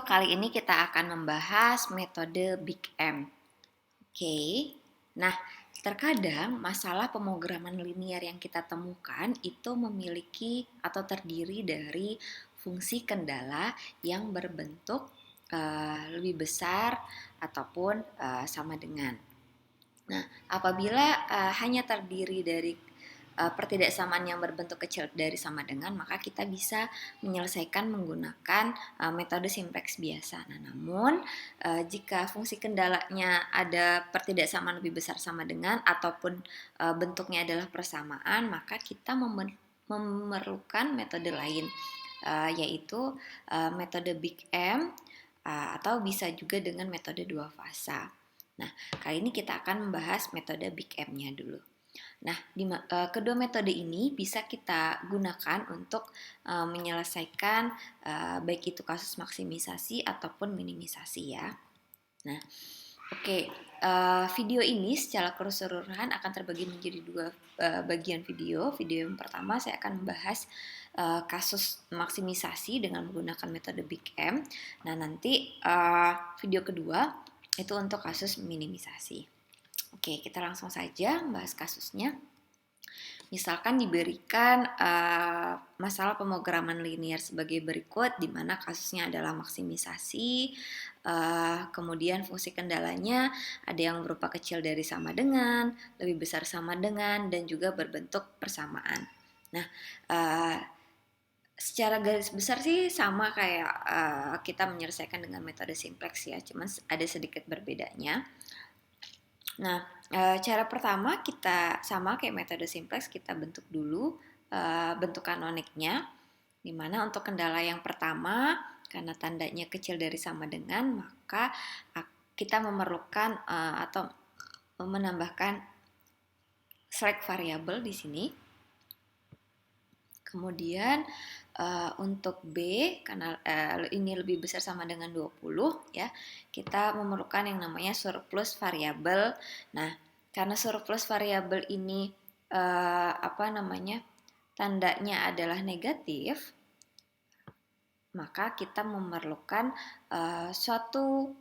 Kali ini kita akan membahas metode Big M. Oke. Nah, terkadang masalah pemrograman linear yang kita temukan itu memiliki atau terdiri dari fungsi kendala yang berbentuk lebih besar ataupun sama dengan. Nah, apabila hanya terdiri dari pertidaksamaan yang berbentuk kecil dari sama dengan, maka kita bisa menyelesaikan menggunakan metode simplex biasa. Nah, namun jika fungsi kendalanya ada pertidaksamaan lebih besar sama dengan ataupun bentuknya adalah persamaan, maka kita memerlukan metode lain, yaitu metode Big M, atau bisa juga dengan metode dua fasa. Nah, kali ini kita akan membahas metode Big M-nya dulu. Nah, kedua metode ini bisa kita gunakan untuk menyelesaikan baik itu kasus maksimisasi ataupun minimisasi ya. Nah, oke, video ini secara keseluruhan akan terbagi menjadi dua bagian video. Video yang pertama saya akan membahas kasus maksimisasi dengan menggunakan metode Big M. Nah, nanti video kedua itu untuk kasus minimisasi. Oke, kita langsung saja membahas kasusnya. Misalkan diberikan masalah pemrograman linear sebagai berikut, di mana kasusnya adalah maksimisasi, kemudian fungsi kendalanya ada yang berupa kecil dari sama dengan, lebih besar sama dengan, dan juga berbentuk persamaan. Nah, secara garis besar sih sama kayak kita menyelesaikan dengan metode simplex ya, cuman ada sedikit berbedanya. Nah, cara pertama kita sama kayak metode simplex, kita bentuk dulu bentuk kanoniknya, dimana untuk kendala yang pertama karena tandanya kecil dari sama dengan, maka kita memerlukan atau menambahkan select variabel di sini. Kemudian untuk B, karena ini lebih besar sama dengan 20 ya, kita memerlukan yang namanya surplus variabel. Nah, karena surplus variabel ini tandanya adalah negatif, maka kita memerlukan suatu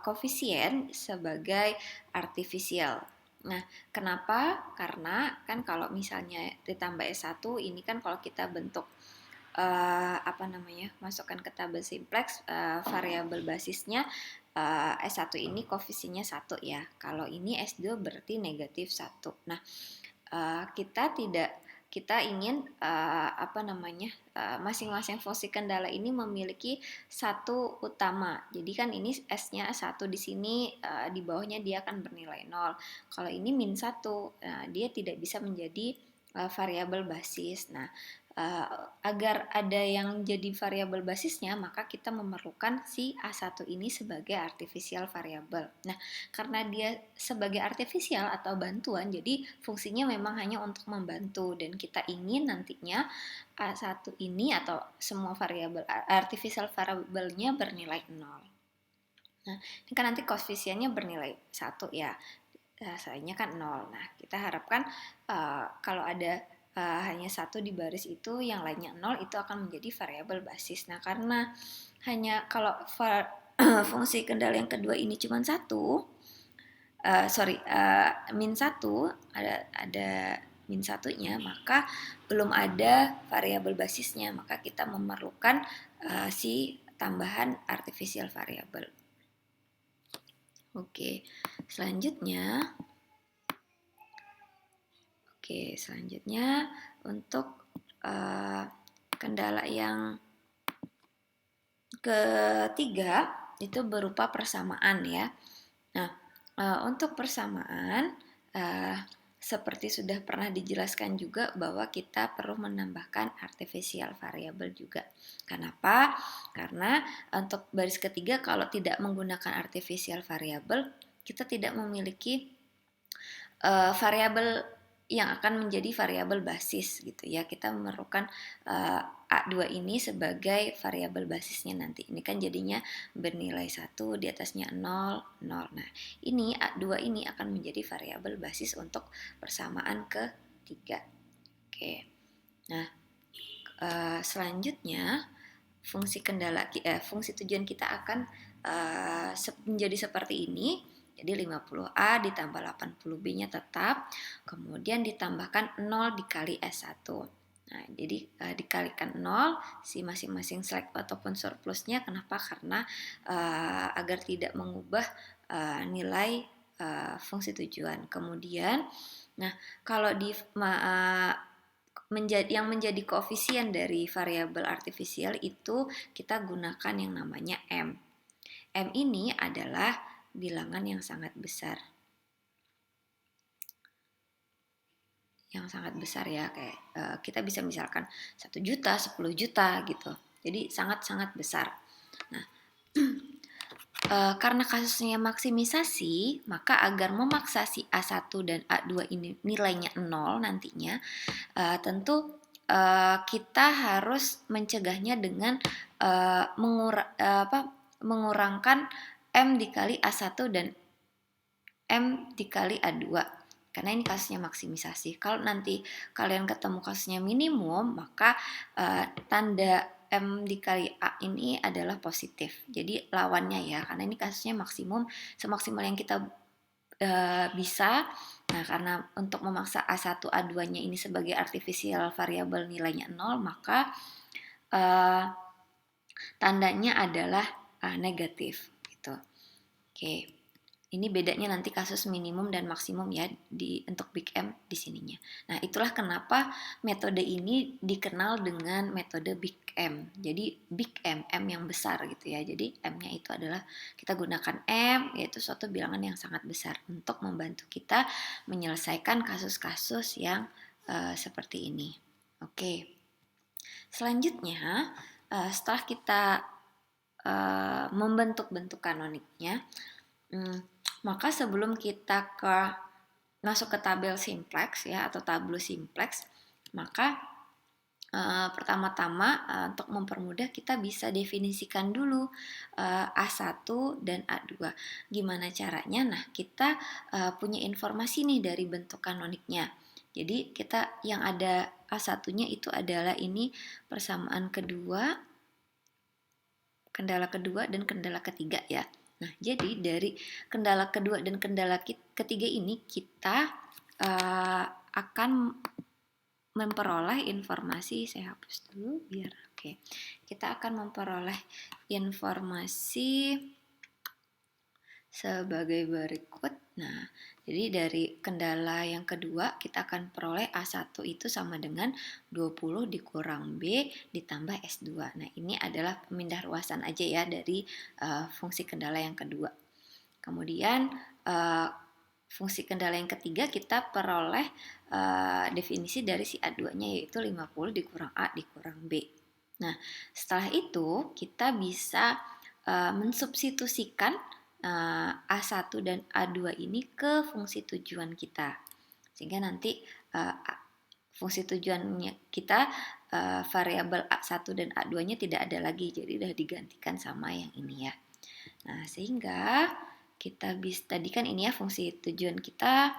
koefisien sebagai artifisial. Nah, kenapa? Karena kan kalau misalnya ditambah S1 ini kan kalau kita bentuk masukkan ke tabel simplex, variabel basisnya S1 ini koefisiennya 1 ya. Kalau ini S2 berarti negatif 1. Nah, kita ingin masing-masing fungsi kendala ini memiliki satu utama. Jadi kan ini S-nya 1 di sini, di bawahnya dia akan bernilai 0. Kalau ini min 1, dia tidak bisa menjadi variabel basis. Nah, agar ada yang jadi variabel basisnya, maka kita memerlukan si A1 ini sebagai artificial variable. Nah, karena dia sebagai artificial atau bantuan, jadi fungsinya memang hanya untuk membantu, dan kita ingin nantinya A1 ini atau semua variabel artificial variabelnya bernilai 0. Nah, ini kan nanti koefisiennya bernilai 1 ya. Hasilnya kan 0. Nah, kita harapkan kalau ada hanya 1 di baris itu, yang lainnya 0, itu akan menjadi variabel basis. Nah, karena hanya kalau fungsi kendala yang kedua ini cuma 1, min 1, ada min 1-nya, maka belum ada variabel basisnya, maka kita memerlukan si tambahan artificial variable. Oke, selanjutnya untuk kendala yang ketiga itu berupa persamaan ya. Nah, untuk persamaan seperti sudah pernah dijelaskan juga bahwa kita perlu menambahkan artificial variable juga. Kenapa? Karena untuk baris ketiga kalau tidak menggunakan artificial variable, kita tidak memiliki variabel yang akan menjadi variabel basis gitu ya. Kita memerlukan A2 ini sebagai variabel basisnya nanti. Ini kan jadinya bernilai 1, di atasnya 0, 0. Nah, ini A2 ini akan menjadi variabel basis untuk persamaan ketiga. Oke. Nah, selanjutnya fungsi tujuan kita akan menjadi seperti ini. Jadi 50A ditambah 80B-nya tetap, kemudian ditambahkan 0 dikali S1. Nah, jadi dikalikan 0 si masing-masing slack ataupun surplusnya. Kenapa? Karena agar tidak mengubah nilai fungsi tujuan. Kemudian, nah kalau yang menjadi koefisien dari variabel artifisial itu kita gunakan yang namanya M. M ini adalah bilangan yang sangat besar. Yang sangat besar ya, kayak kita bisa misalkan 1 juta, 10 juta gitu. Jadi sangat-sangat besar. Nah, karena kasusnya maksimisasi, maka agar memaksa si A1 dan A2 ini nilainya 0 nantinya, tentu kita harus mencegahnya dengan mengurangkan M dikali A1 dan M dikali A2. Karena ini kasusnya maksimisasi. Kalau nanti kalian ketemu kasusnya minimum, maka tanda M dikali A ini adalah positif. Jadi lawannya ya, karena ini kasusnya maksimum, semaksimal yang kita bisa. Nah, karena untuk memaksa A1, A2-nya ini sebagai artificial variable nilainya 0, maka tandanya adalah negatif gitu. Oke. Ini bedanya nanti kasus minimum dan maksimum ya untuk Big M di sininya. Nah, itulah kenapa metode ini dikenal dengan metode Big M. Jadi Big M, M yang besar gitu ya. Jadi M-nya itu adalah kita gunakan M, yaitu suatu bilangan yang sangat besar untuk membantu kita menyelesaikan kasus-kasus yang seperti ini. Oke. Selanjutnya, setelah kita membentuk kanoniknya, maka sebelum kita masuk ke tabel simplex ya atau tableau simplex, maka pertama-tama untuk mempermudah kita bisa definisikan dulu A1 dan A2. Gimana caranya? Nah, kita punya informasi nih dari bentuk kanoniknya. Jadi kita yang ada A1-nya itu adalah ini persamaan kedua, kendala kedua dan kendala ketiga ya. Nah, jadi dari kendala kedua dan kendala ketiga ini kita akan memperoleh informasi. Saya hapus dulu biar oke. Kita akan memperoleh informasi sebagai berikut. Nah, jadi dari kendala yang kedua kita akan peroleh A1 itu sama dengan 20 dikurang B ditambah S2. Nah, ini adalah pemindah ruasan aja ya dari fungsi kendala yang kedua. Kemudian fungsi kendala yang ketiga kita peroleh definisi dari si A2-nya yaitu 50 dikurang A dikurang B. Nah, setelah itu kita bisa mensubstitusikan A1 dan A2 ini ke fungsi tujuan kita. Sehingga nanti fungsi tujuannya kita variabel A1 dan A2-nya tidak ada lagi. Jadi sudah digantikan sama yang ini ya. Nah, sehingga kita bisa, tadi kan ini ya fungsi tujuan kita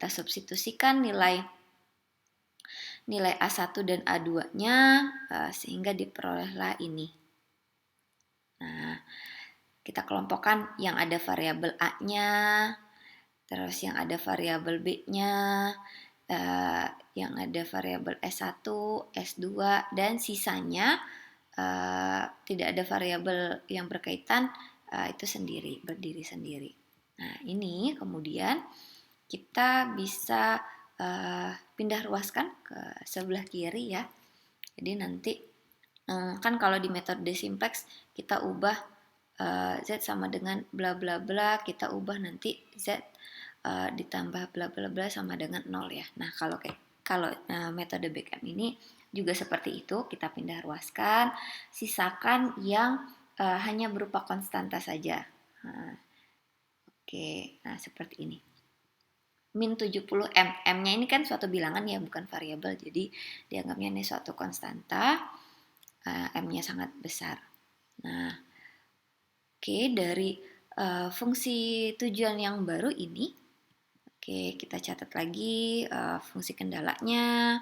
substitusikan nilai A1 dan A2-nya sehingga diperolehlah ini. Nah, kita kelompokkan yang ada variabel A-nya, terus yang ada variabel B-nya, yang ada variabel S1, S2, dan sisanya tidak ada variabel yang berkaitan, itu berdiri sendiri. Nah, ini kemudian kita bisa pindah ruaskan ke sebelah kiri ya. Jadi nanti kan kalau di metode simplex kita ubah Z sama dengan bla bla bla, kita ubah nanti Z ditambah bla bla bla sama dengan 0 ya. Nah, kalau metode Big M ini juga seperti itu, kita pindah ruaskan, sisakan yang hanya berupa konstanta saja. Oke, nah seperti ini. Min 70 M, M-nya ini kan suatu bilangan ya, bukan variabel, jadi dianggapnya ini suatu konstanta, M-nya sangat besar. Nah, oke, dari fungsi tujuan yang baru ini, oke, kita catat lagi fungsi kendalanya.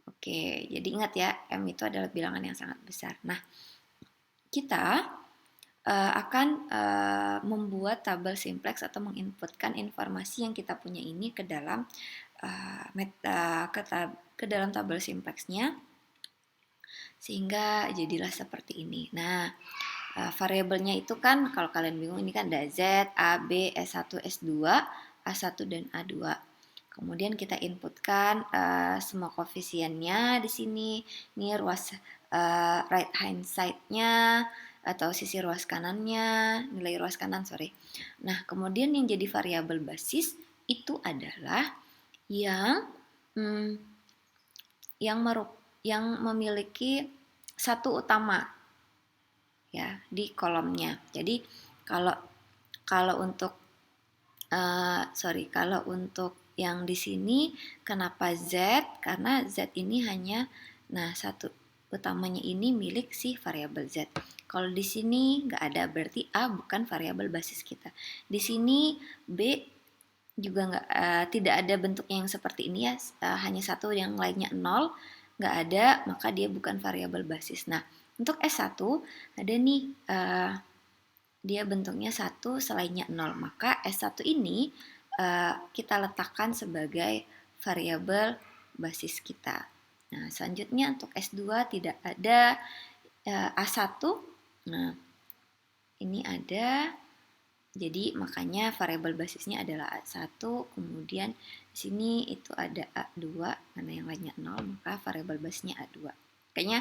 Oke, jadi ingat ya, M itu adalah bilangan yang sangat besar. Nah, kita akan membuat tabel simplex atau menginputkan informasi yang kita punya ini ke dalam ke dalam tabel simplexnya, sehingga jadilah seperti ini. Nah, variabelnya itu kan kalau kalian bingung ini kan ada Z, A, B, S1, S2, A1 dan A2. Kemudian kita inputkan semua koefisiennya di sini. Ini ruas right hand side-nya atau sisi ruas kanannya, nilai ruas kanan, sorry. Nah, kemudian yang jadi variabel basis itu adalah yang yang memiliki satu utama ya di kolomnya. Jadi kalau untuk kalau untuk yang di sini kenapa Z? Karena Z ini hanya satu utamanya ini milik si variabel Z. Kalau di sini nggak ada, berarti A bukan variabel basis kita. Di sini B juga tidak ada bentuknya yang seperti ini ya, hanya satu, yang lainnya 0, nggak ada, maka dia bukan variabel basis. Nah, untuk S1 ada nih dia bentuknya 1, selainnya 0, maka S1 ini kita letakkan sebagai variabel basis kita. Nah, selanjutnya untuk S2 tidak ada A1. Nah, ini ada. Jadi makanya variabel basisnya adalah A1, kemudian di sini itu ada A2 karena yang lainnya 0, maka variabel basisnya A2. Kayaknya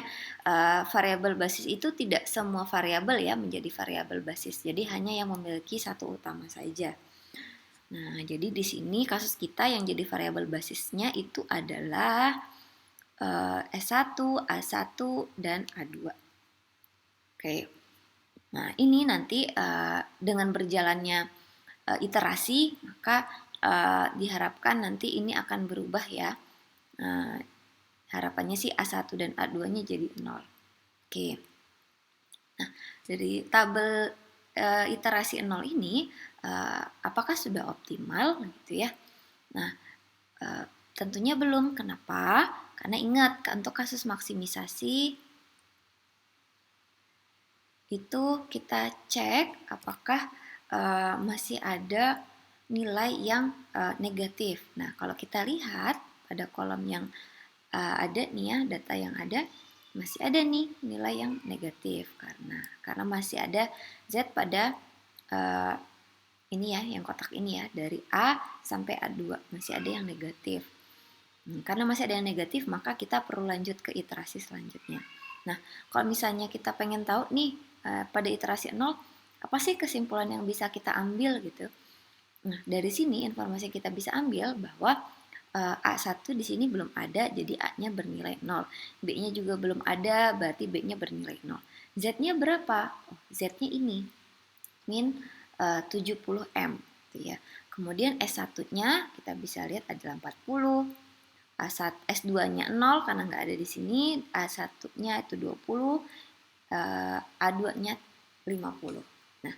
variabel basis itu tidak semua variabel ya menjadi variabel basis. Jadi hanya yang memiliki satu utama saja. Nah, jadi di sini kasus kita yang jadi variabel basisnya itu adalah S1, A1 dan A2. Oke. Nah, ini nanti dengan berjalannya iterasi, maka diharapkan nanti ini akan berubah ya. Harapannya sih A1 dan A2-nya jadi 0. Oke. Nah, dari tabel iterasi 0 ini apakah sudah optimal gitu ya? Nah, tentunya belum. Kenapa? Karena ingat, untuk kasus maksimisasi itu kita cek apakah masih ada nilai yang negatif. Nah, kalau kita lihat pada kolom yang ada nih ya, data yang ada, masih ada nih nilai yang negatif karena masih ada Z pada ini ya, yang kotak ini ya, dari A sampai A2 masih ada yang negatif. Karena masih ada yang negatif, maka kita perlu lanjut ke iterasi selanjutnya. Nah, kalau misalnya kita pengen tahu nih pada iterasi 0, apa sih kesimpulan yang bisa kita ambil gitu? Nah, dari sini informasi yang kita bisa ambil bahwa A1 di sini belum ada, jadi A-nya bernilai 0. B-nya juga belum ada, berarti B-nya bernilai 0. Z-nya berapa? Oh, Z-nya ini, min 70M. Gitu ya. Kemudian S1-nya kita bisa lihat adalah 40. S2-nya 0 karena nggak ada di sini, A1-nya itu 20, A2-nya 50. Nah,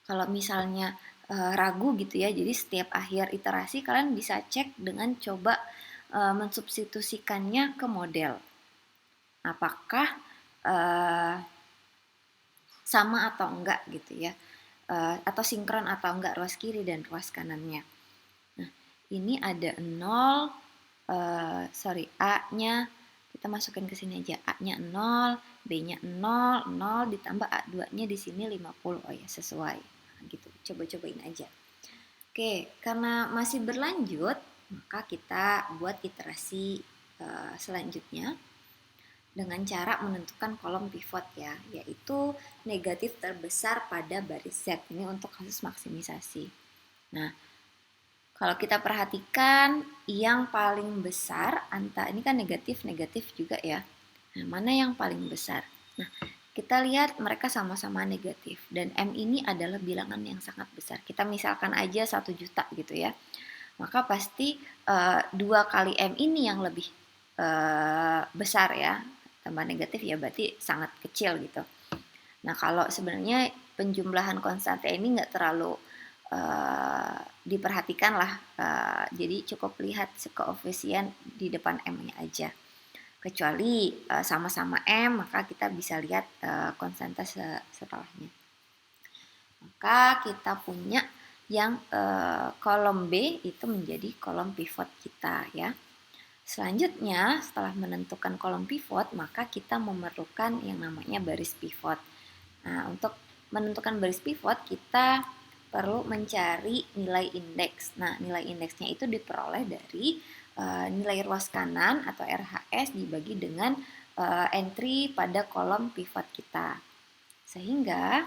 kalau misalnya ragu gitu ya, jadi setiap akhir iterasi kalian bisa cek dengan coba mensubstitusikannya ke model. Apakah sama atau enggak gitu ya, atau sinkron atau enggak ruas kiri dan ruas kanannya. Nah, ini ada 0, A-nya kita masukin ke sini aja, A-nya 0, B-nya 0, 0 ditambah A2-nya di sini 50. Oh ya, sesuai. Nah, gitu. Coba-cobain aja. Oke, karena masih berlanjut, maka kita buat iterasi selanjutnya dengan cara menentukan kolom pivot ya, yaitu negatif terbesar pada baris Z. Ini untuk kasus maksimisasi. Nah, kalau kita perhatikan yang paling besar, ini kan negatif juga ya. Nah, mana yang paling besar? Nah, kita lihat mereka sama-sama negatif. Dan M ini adalah bilangan yang sangat besar. Kita misalkan aja 1 juta gitu ya. Maka pasti 2 kali M ini yang lebih besar ya. Tambah negatif ya berarti sangat kecil gitu. Nah, kalau sebenarnya penjumlahan konstanta ini nggak terlalu diperhatikan lah, jadi cukup lihat koefisien di depan M-nya aja. Kecuali sama-sama M, maka kita bisa lihat konstanta setelahnya. Maka kita punya yang kolom B itu menjadi kolom pivot kita ya. Selanjutnya, setelah menentukan kolom pivot, maka kita memerlukan yang namanya baris pivot. Nah, untuk menentukan baris pivot, kita perlu mencari nilai indeks. Nah, nilai indeksnya itu diperoleh dari nilai ruas kanan atau RHS dibagi dengan entry pada kolom pivot kita. Sehingga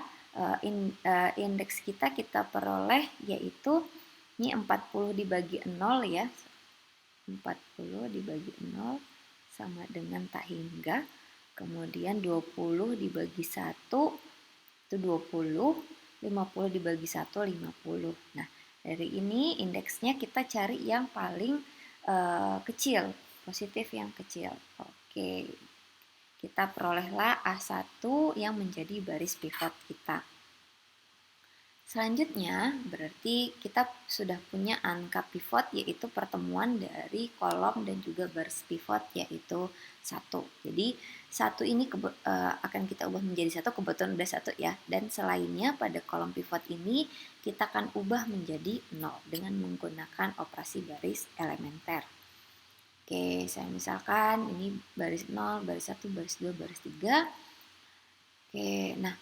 indeks kita peroleh yaitu ini 40 dibagi 0 ya. 40 dibagi 0 sama dengan tak hingga. Kemudian 20 dibagi 1 itu 20, 50 dibagi 1 50. Nah, dari ini indeksnya kita cari yang paling kecil, positif yang kecil. Oke. Kita perolehlah A1 yang menjadi baris pivot kita. Selanjutnya, berarti kita sudah punya angka pivot, yaitu pertemuan dari kolom dan juga baris pivot, yaitu 1. Jadi, 1 ini akan kita ubah menjadi 1, kebetulan udah 1 ya. Dan selainnya pada kolom pivot ini, kita akan ubah menjadi 0 dengan menggunakan operasi baris elementer. Oke, saya misalkan ini baris 0, baris 1, baris 2, baris 3. Oke, nah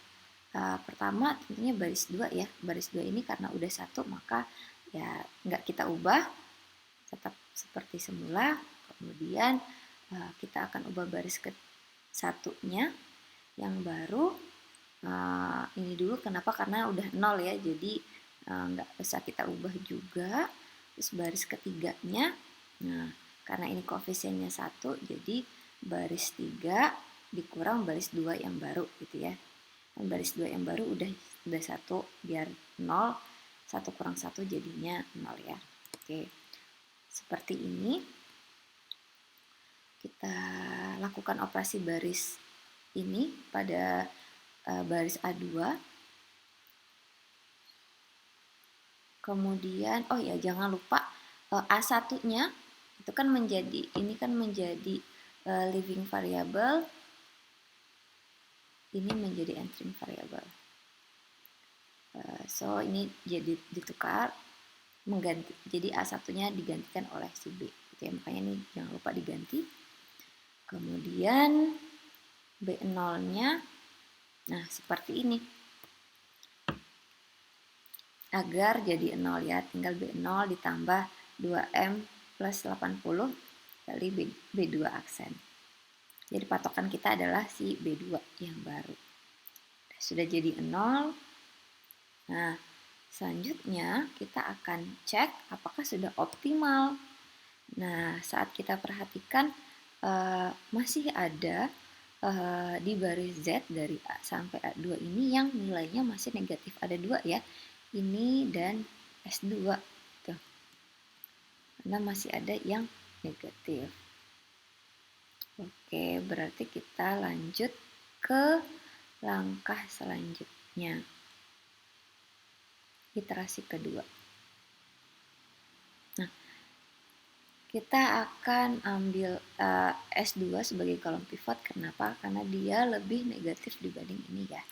pertama tentunya baris 2 ya. Baris 2 ini karena udah 1 maka ya nggak kita ubah, tetap seperti semula. Kemudian kita akan ubah baris ke satunya yang baru. Ini dulu kenapa? Karena udah 0 ya, jadi nggak usah kita ubah juga. Terus baris ketiganya, nah karena ini koefisiennya 1, jadi baris 3 dikurang baris 2 yang baru gitu ya. Baris 2 yang baru udah 1, biar 0, 1 kurang 1 jadinya 0 ya. Oke, seperti ini kita lakukan operasi baris ini pada baris A2. Kemudian oh ya jangan lupa A1-nya itu kan menjadi living variable, ini menjadi entering variable. So ini jadi ditukar, mengganti, jadi A1-nya digantikan oleh si B gitu ya, makanya ini jangan lupa diganti. Kemudian B0-nya, nah seperti ini, agar jadi 0 ya, tinggal B0 ditambah 2M plus 80 kali B2 aksen. Jadi patokan kita adalah si B2 yang baru. Sudah jadi 0. Nah, selanjutnya kita akan cek apakah sudah optimal. Nah, saat kita perhatikan masih ada di baris Z dari A sampai A2 ini yang nilainya masih negatif. Ada 2 ya, ini dan S2. Tuh. Karena masih ada yang negatif. Oke, berarti kita lanjut ke langkah selanjutnya. Iterasi kedua. Nah, kita akan ambil S2 sebagai kolom pivot. Kenapa? Karena dia lebih negatif dibanding ini ya.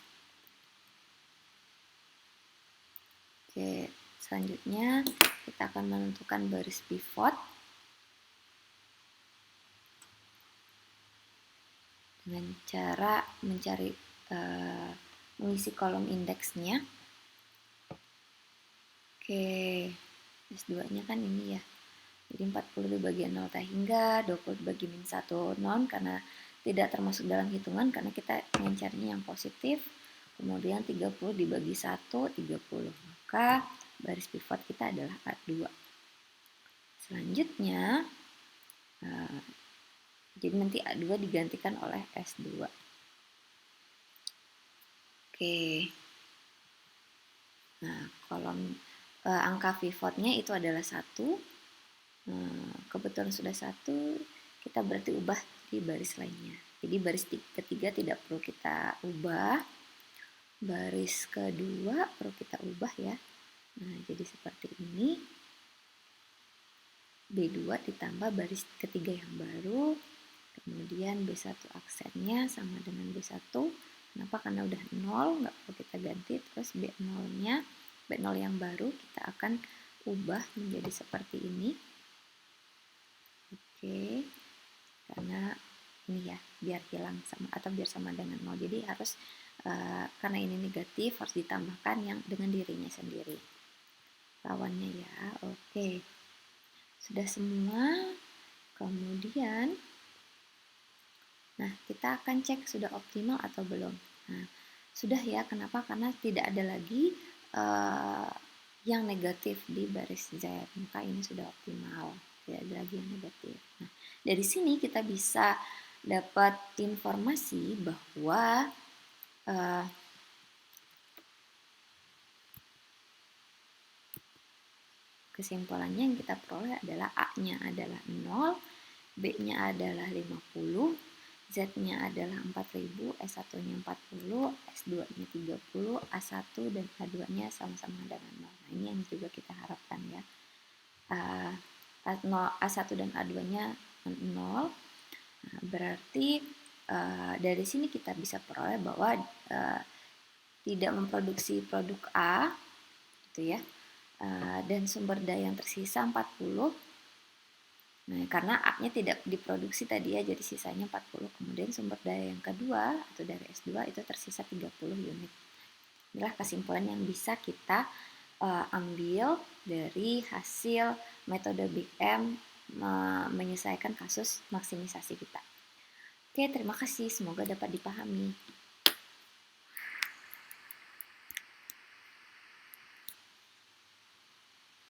Oke, selanjutnya kita akan menentukan baris pivot dengan cara mencari mengisi kolom indeksnya. Oke, S2-nya kan ini ya. Jadi 40 dibagi 0 tak hingga, 20 dibagi min 1 non karena tidak termasuk dalam hitungan karena kita ingin carinya yang positif. Kemudian 30 dibagi 1, 30. Maka baris pivot kita adalah A2. Selanjutnya, jadi nanti A2 digantikan oleh S2. Oke. Nah, kolom angka pivotnya itu adalah 1. Kebetulan sudah 1, kita berarti ubah di baris lainnya. Jadi baris ketiga tidak perlu kita ubah, baris kedua perlu kita ubah ya. Nah, jadi seperti ini. B2 ditambah baris ketiga yang baru Kemudian B1 aksennya sama dengan B1. Kenapa? Karena udah 0, nggak perlu kita ganti. Terus B0-nya, B0 yang baru kita akan ubah menjadi seperti ini. Oke, karena ini ya, biar hilang sama atau biar sama dengan 0. Jadi harus, karena ini negatif, harus ditambahkan yang dengan dirinya sendiri. Lawannya ya, oke. Sudah semua. Kemudian nah, kita akan cek sudah optimal atau belum. Nah, sudah ya, kenapa? Karena tidak ada lagi yang negatif di baris Z, maka ini sudah optimal, tidak ada lagi yang negatif. Nah, dari sini kita bisa dapat informasi bahwa kesimpulannya yang kita peroleh adalah A-nya adalah 0, B-nya adalah 50, Z-nya adalah 4000, S1-nya 40, S2-nya 30, A1 dan A2-nya sama-sama dengan 0. Nah, ini yang juga kita harapkan ya. A1 dan A2-nya 0. Nah, berarti dari sini kita bisa peroleh bahwa tidak memproduksi produk A, gitu ya. Dan sumber daya yang tersisa 40. Nah, karena A-nya tidak diproduksi tadi ya, jadi sisanya 40. Kemudian sumber daya yang kedua atau dari S2 itu tersisa 30 unit. Inilah kesimpulan yang bisa kita ambil dari hasil metode Big M menyelesaikan kasus maksimisasi kita. Oke, terima kasih. Semoga dapat dipahami.